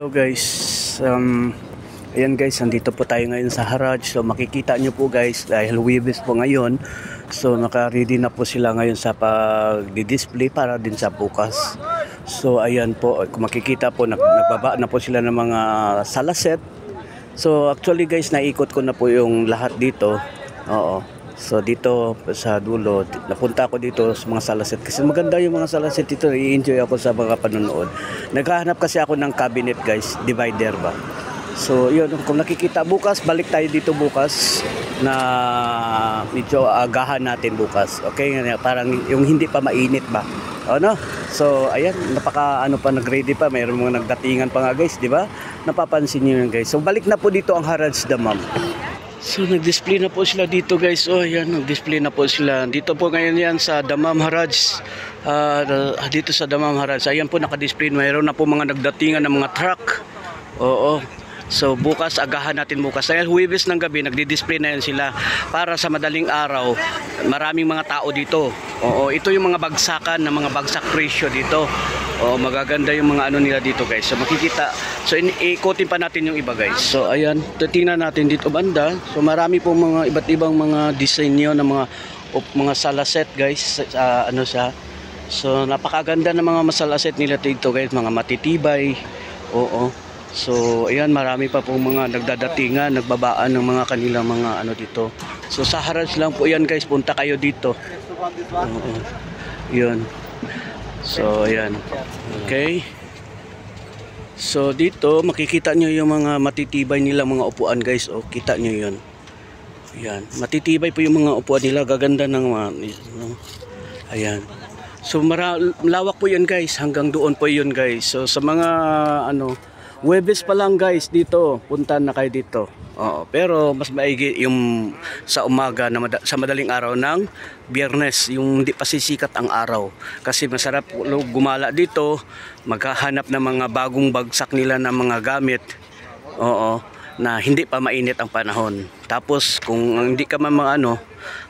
So guys, ayan guys, nandito po tayo ngayon sa Haraj. So makikita nyo po guys, dahil Huwebes po ngayon, so naka-ready na po sila ngayon sa pag-display para din sa bukas. So ayan po, kung makikita po, nagbaba na po sila ng mga salaset. So actually guys, naikot ko na po yung lahat dito. Oo. So dito sa dulo, napunta ako dito sa mga salaset kasi maganda yung mga salaset dito. I-enjoy ako sa mga panonood. Naghahanap kasi ako ng cabinet guys, divider ba. So yun, kung nakikita bukas, balik tayo dito bukas na medyo agahan natin bukas. Okay, parang yung hindi pa mainit ba. Ano? So ayan, napaka ano pa, nag-ready pa, mayroon mga nagdatingan pa nga guys, di ba? Napapansin niyo yun guys. So balik na po dito ang Haraj Dammam. So nag-display na po sila dito guys. Oh yan, nag-display na po sila. Dito po ngayon yan sa Dammam Haraj. Dito sa Dammam Haraj. Ayan po naka-display. Mayroon na po mga nagdatingan ng mga truck. Oo. So bukas, agahan natin bukas. Dahil Huwebes ng gabi, nagdi-display na yan sila. Para sa madaling araw, maraming mga tao dito. Oo, ito yung mga bagsakan, na mga bagsak presyo dito. Oo, magaganda yung mga ano nila dito guys. So makikita. So ikotin pa natin yung iba guys. So ayan, tingnan natin dito banda. So marami po mga iba't ibang mga disenyo ng mga salaset guys. Ano siya. So napakaganda ng mga masalaset nila dito guys, mga matitibay. Oo. So ayan, marami pa pong mga nagdadatingan, nagbabaan ng mga kanilang mga ano dito. So sa Haraj lang po yan guys, punta kayo dito. Yun. So ayan. Okay. So dito makikita nyo yung mga matitibay nila mga upuan guys. O kita nyo yun. Ayan. Matitibay po yung mga upuan nila. Gaganda ng mga ayan. So malawak po yan guys. Hanggang doon po yun guys. So sa mga ano, Huwebes pa lang guys dito, punta na kayo dito. Oo, pero mas maigi yung sa umaga na sa madaling araw ng Biyernes, yung hindi pa sisikat ang araw. Kasi masarap gumala dito, maghahanap ng mga bagong bagsak nila ng mga gamit. Oo, na hindi pa mainit ang panahon. Tapos kung hindi ka man mga ano,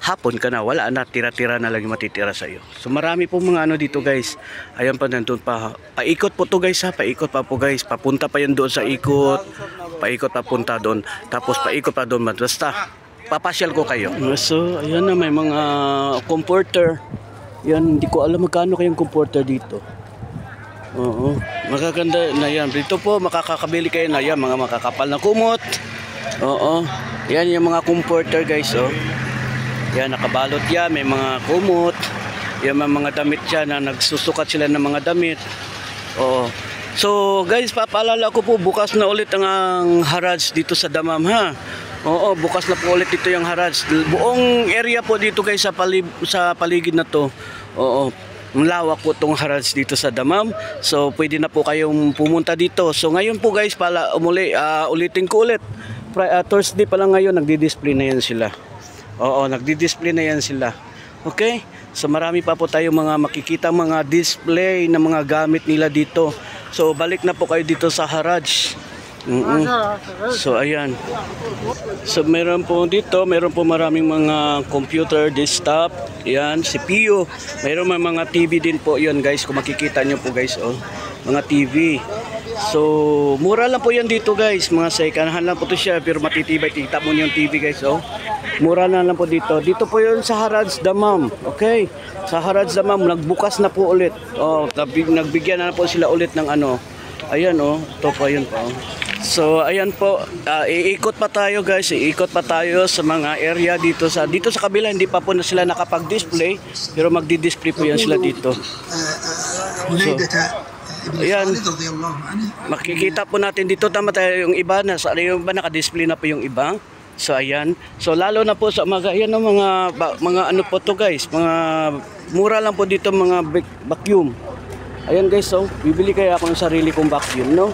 hapon ka na, wala na, tira-tira na lang matitira sa iyo. So marami po mga ano dito guys. Ayan pa, nandun pa. Paikot po to guys ha, paikot pa po guys. Papunta pa yan doon sa ikot. Paikot papunta doon. Tapos paikot pa doon. Basta papasyal ko kayo. So ayan na, may mga comforter. Yan, hindi ko alam magkano kayong comforter dito. Oo, magaganda na yan. Dito po makakabili kayo na yan, mga makakapal na kumot. Oo, yan yung mga comforter guys. Oh. Yan, nakabalot yan, may mga kumot. Yan, may mga damit yan na nagsusukat sila ng mga damit. Oo. So guys, papaalala ko po, bukas na ulit ang Haraj dito sa Dammam ha. Oo, bukas na po ulit dito yung Haraj. Buong area po dito guys sa paligid na to. Oo. Malawak po itong Haraj dito sa Dammam. So pwede na po kayong pumunta dito. So ngayon po guys, ulitin ko ulit. Thursday pa lang ngayon, nagdi-display na yan sila. Oo, nagdi-display na yan sila. Okay? So marami pa po tayo mga makikita mga display ng mga gamit nila dito. So balik na po kayo dito sa Haraj. So ayan. So meron po dito, meron po maraming mga computer, desktop, yan, CPU. Meron mga TV din po 'yon guys, kung makikita nyo po guys, oh. Mga TV. So mura lang po yan dito guys, mga second hand lang po to siya, pero matitibay. Tingnan mo yung TV guys, oh. Mura na lang po dito. Dito po 'yon sa Haraj Dammam. Okay? Sa Haraj Dammam nagbukas na po ulit. Oh, nagbigyan na po sila ulit ng ano. Ayan oh, ito po 'yun po. So ayan po, iikot pa tayo guys, iikot pa tayo sa mga area dito sa kabila. Hindi pa po na sila nakapag-display, pero magdi-display po yan sila dito. So, ayan, makikita po natin dito, tama tayo yung iba na, yung iba naka-display na po yung iba. So ayan, so lalo na po sa mga, ayan ang mga ano po to guys, mga mura lang po dito, mga vacuum. Ayan guys, so bibili kaya ako ng sarili kong vacuum, no?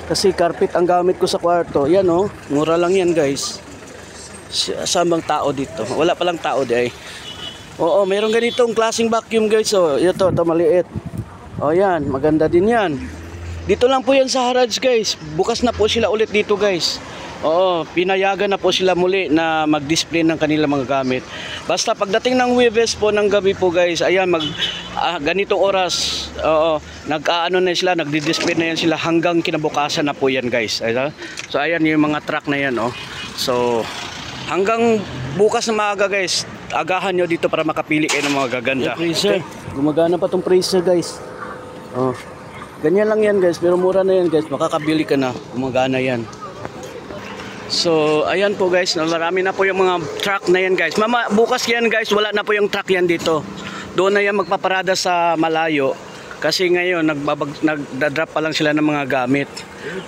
Kasi carpet ang gamit ko sa kwarto. Yan oh, mura lang yan guys. Saan bang tao dito? Wala palang tao di ay. Oo, mayroong ganitong klaseng vacuum guys. Oh, ito maliit. Oh yan, maganda din yan. Dito lang po yan sa Haraj guys. Bukas na po sila ulit dito guys. Oo, pinayagan na po sila muli na mag-display ng kanilang mga gamit. Basta pagdating ng Huwebes po ng gabi po guys, ayan ganitong oras, oo, nag-aano na sila, nagdi-display na yan sila hanggang kinabukasan na po yan guys. Ayan. So ayan yung mga truck na yan, oh. So hanggang bukas na maaga guys, agahan nyo dito para makapili kayo ng mga gaganda. Freezer, gumagana pa tong freezer guys. Oh. Ganyan lang yan guys, pero mura na yan guys, makakabili ka na, gumagana yan. So, ayan po guys, marami na po yung mga truck na yan guys. Bukas yan guys, wala na po yung truck yan dito. Doon na yan magpaparada sa malayo. Kasi ngayon, nagdadrop pa lang sila ng mga gamit.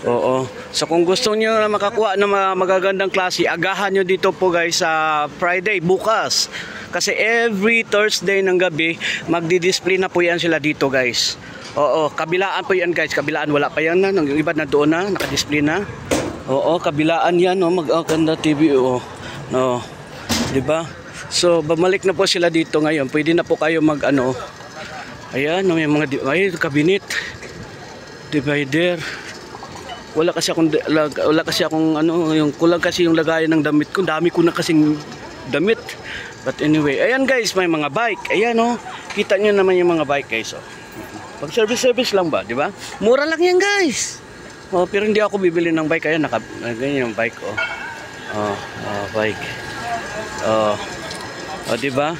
Oo. So, kung gusto nyo na makakuha ng mga magagandang klase, agahan nyo dito po guys sa Friday, bukas. Kasi every Thursday ng gabi, magdi-display na po yan sila dito guys. Oo, kabilaan po yan guys. Kabilaan, wala pa yan na. Yung iba na doon na, nakadisplay na. Oo, kabilaan yan, no, mag-ganda TV, oh. No. 'Di ba? So, bumalik na po sila dito ngayon. Pwede na po kayo mag-ano. Ayan, no, may mga cabinet. Divider. Wala kasi akong ano, yung kulang kasi yung lagayan ng damit ko. Dami ko na kasing damit. But anyway, ayan guys, may mga bike. Ayan, no. Kita niyo naman yung mga bike, guys, oh. Pag service lang ba, 'di ba? Mura lang yan, guys. Oh, pero hindi ako bibili ng bike. Ayan, ganyan yung bike, oh. Bike. Di ba?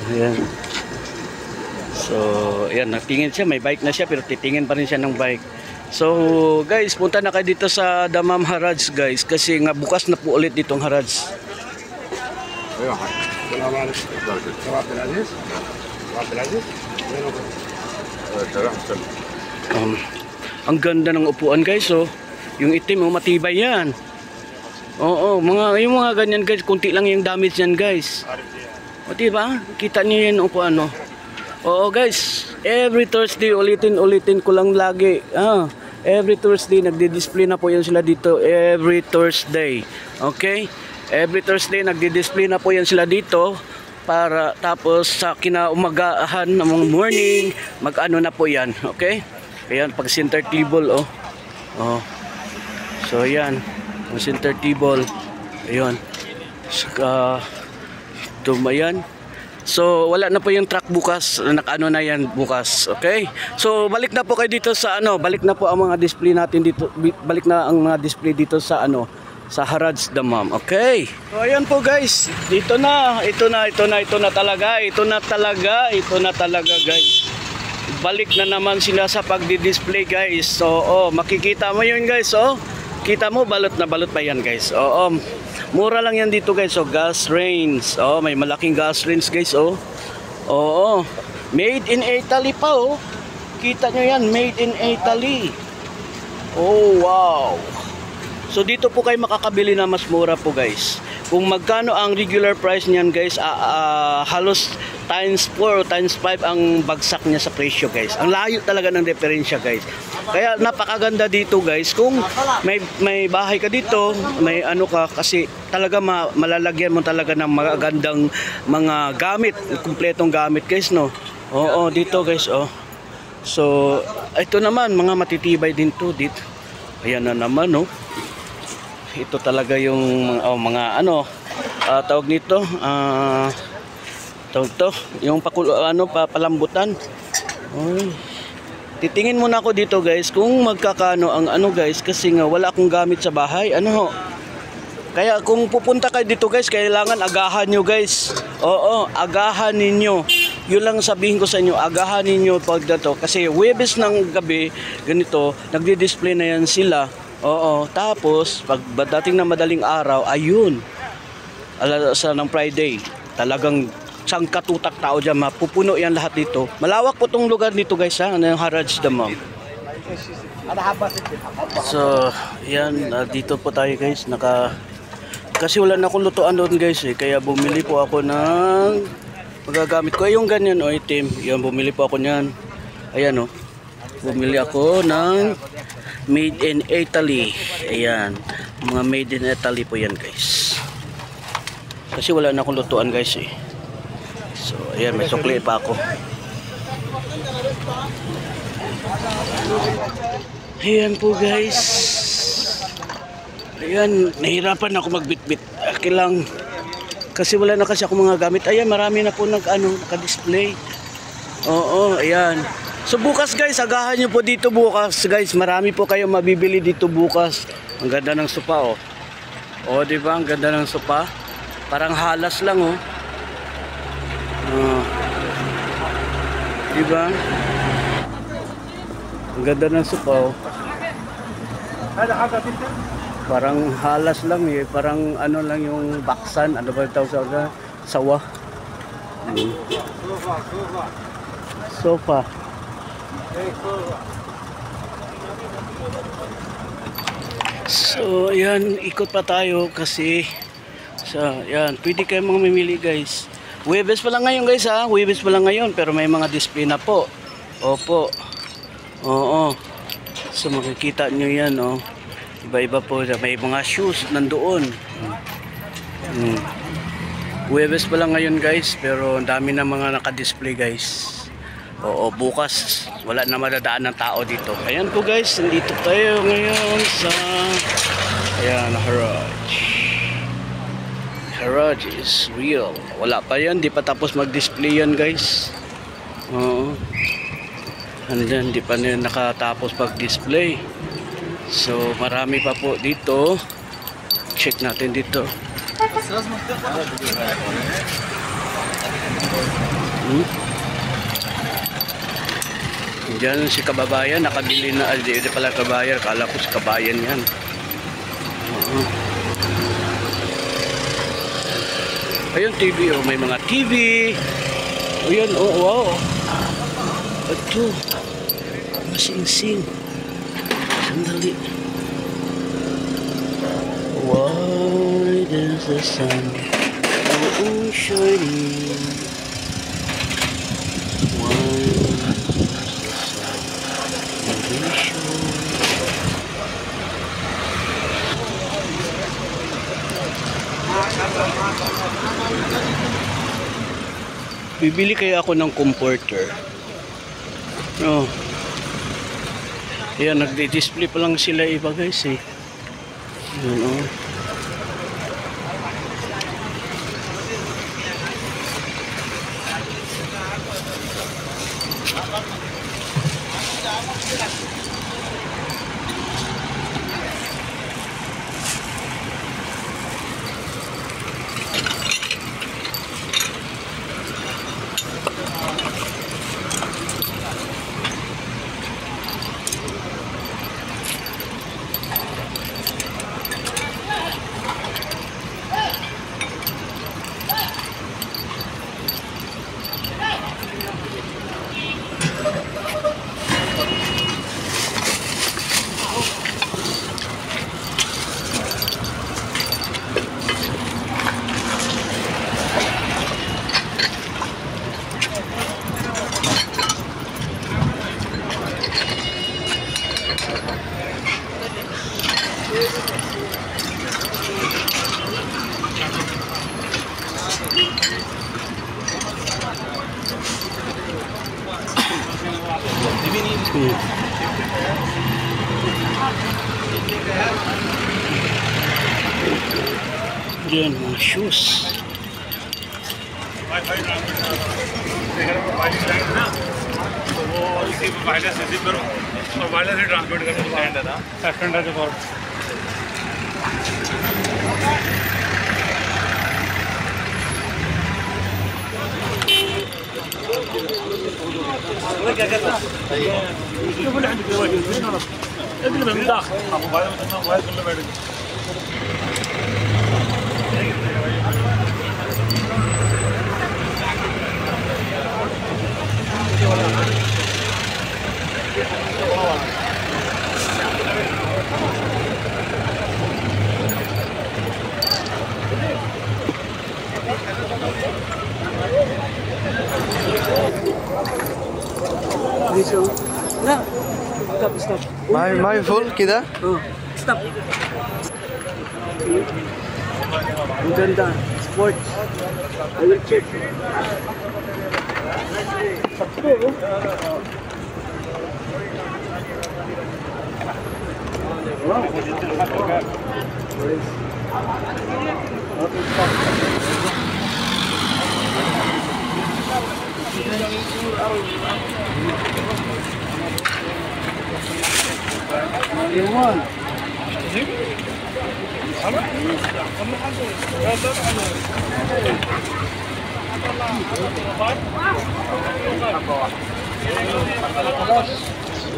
Ayan. So, ayan, nagtingin siya, may bike na siya pero titingin pa rin siya ng bike. So, guys, punta na kayo dito sa Dammam Haraj, guys, kasi nga bukas na po ulit ditong Haraj. Ang ganda ng upuan guys, oh. Yung itim, oh, matibay yan. Oo, yung mga ganyan guys, kunti lang yung damage yan guys. O diba? Kita niyo yan upuan, no? Oo guys, every Thursday, ulitin ko lang lagi. Every Thursday, nagdi-display na po yan sila dito. Every Thursday. Okay? Every Thursday, nagdi-display na po yan sila dito. Para tapos sa kinaumagahan ng morning, mag-ano na po yan. Okay? Ayan, pag center table, oh. So, ayan. Ang center table. Ayan. Saka, ayan. So, wala na po yung truck bukas. Naka-ano na yan bukas. Okay? So, balik na po kayo dito sa ano. Balik na po ang mga display natin dito. Balik na ang mga display dito sa ano. Sa Haraj Dammam. Okay? So, ayan po guys. Dito na. Ito na talaga. Ito na talaga guys. Balik na naman sila sa pagdi-display guys. So, makikita mo yun guys, oh. Kita mo, balot na balot pa yan guys. Mura lang yan dito guys. So, gas range. May malaking gas range guys, oh. Made in Italy pa, oh. Kita nyo yan, made in Italy. Oh, wow. So, dito po kayo makakabili na mas mura po guys. Kung magkano ang regular price niyan guys, halos times 4 o times 5 ang bagsak niya sa presyo guys. Ang layo talaga ng diferensya guys. Kaya napakaganda dito guys. Kung may bahay ka dito, may ano ka, kasi talaga malalagyan mo talaga ng magagandang mga gamit, kumpletong gamit guys, no. Oo, dito guys, oh. So, ito naman mga matitibay din to dito. Ayan na naman, no. Ito talaga yung mga ano, tawag nito, tawag to, yung papalambutan. Titingin muna ako dito guys kung magkakano ang ano guys, kasi nga wala akong gamit sa bahay. Kaya kung pupunta kayo dito guys, kailangan agahan nyo guys. Oo, agahan ninyo. Yun lang sabihin ko sa inyo, agahan ninyo pag dato. Kasi Huwebes ng gabi, ganito, nagdi-display na yan sila. Oo, tapos pag dating na madaling araw, ayun, alasa ng Friday, talagang sang katutak tao dyan, mapupuno yan lahat dito. Malawak po tong lugar dito guys, ha, yung Haraj Dammam. So, yan, dito po tayo guys, kasi wala na akong lutuan doon guys, kaya bumili po ako ng magagamit ko. Yung ganyan, itim, yan, bumili po ako niyan. Ayan, bumili ako ng made in Italy. Ayan, mga made in Italy po yan guys, kasi wala na akong lutuan guys, So ayan, may sukli pa ako. Ayan po guys, Ayan, nahirapan ako magbitbit. Kailang kasi wala na kasi ako mga gamit. Ayan, marami na po naka-display. Oo, ayan. So bukas guys, agahan nyo po dito bukas guys. Marami po kayong mabibili dito bukas. Ang ganda ng sopa oh. Oh, di ba? Ang ganda ng sopa. Parang halas lang oh. Oh. Di ba? Ang ganda ng sopa oh. Parang halas lang eh. Parang ano lang yung baksan. Ano ba tawag sa sawa? Sofa. So, yan. Ikot pa tayo kasi yan. Pwede kayo mga mamili guys. Huwebes pa lang ngayon guys ha. Huwebes pa lang ngayon. Pero may mga display na po. Opo. Oo. So, makikita nyo yan oh. Iba-iba po, may mga shoes nandoon. Huwebes pa lang ngayon guys, pero ang dami na mga naka-display guys. Oo, bukas wala na madadaan ng tao dito. Ayan po guys, nandito tayo ngayon sa Haraj. Haraj is real. Wala pa yan, di pa tapos mag-display yan guys. Oo. And then, di pa na nakatapos pag-display. So marami pa po dito. Check natin dito. Diyan si kababayan nakabili na. Di pala kabayan. Kala ko si kabayan yan. Ayun TV oh. May mga TV. Ayun oh wow. Ito masing-sing. Sandali. Why does the sun go shining? Why does the sun go shining? Bibili kaya ako ng comforter. Oh. Ayan, nagdi-display pa lang sila iba guys eh. Ayan o. Yan mga shoes. Na, stop. My full kida? Oh, stop. Ang ganda. Sports. I will check. Sakto, oh.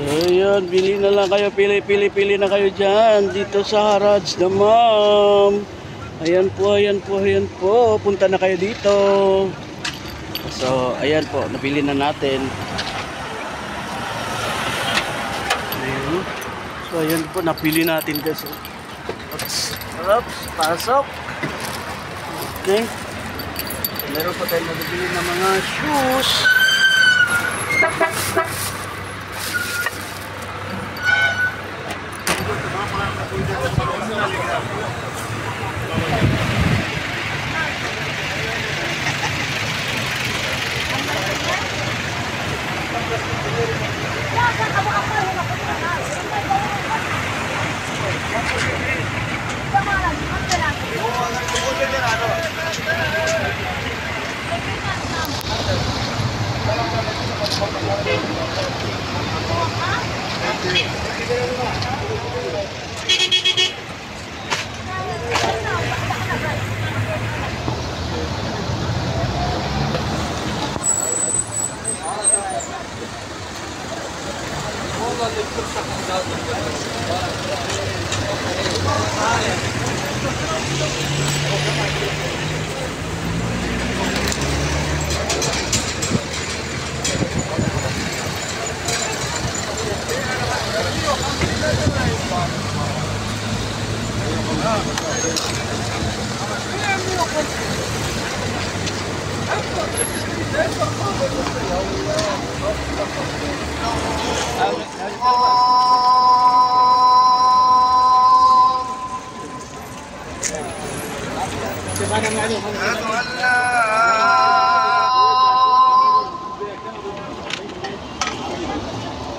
Ayan, bili na lang kayo, pili na kayo dyan, dito sa Harrods na ma'am. Ayan po, punta na kayo dito. So, ayan po, nabili na natin. Ayan. So, ayan po, napili natin guys. Oops, pasok. Okay. Meron po tayo nabili ng mga shoes.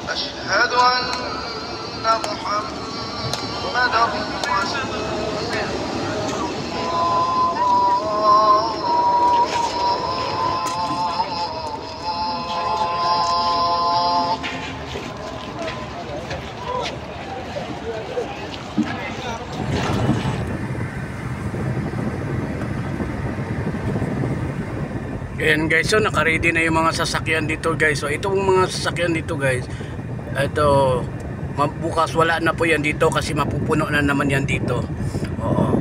أشهد أن محمدا رسول الله. Ayan guys, so naka-ready na yung mga sasakyan dito guys. So itong mga sasakyan dito guys, ito bukas wala na po yan dito kasi mapupuno na naman yan dito. Oo.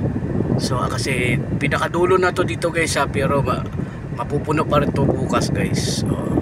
So kasi pinakadulo na to dito guys ha, pero mapupuno pa rin to bukas guys. Oo.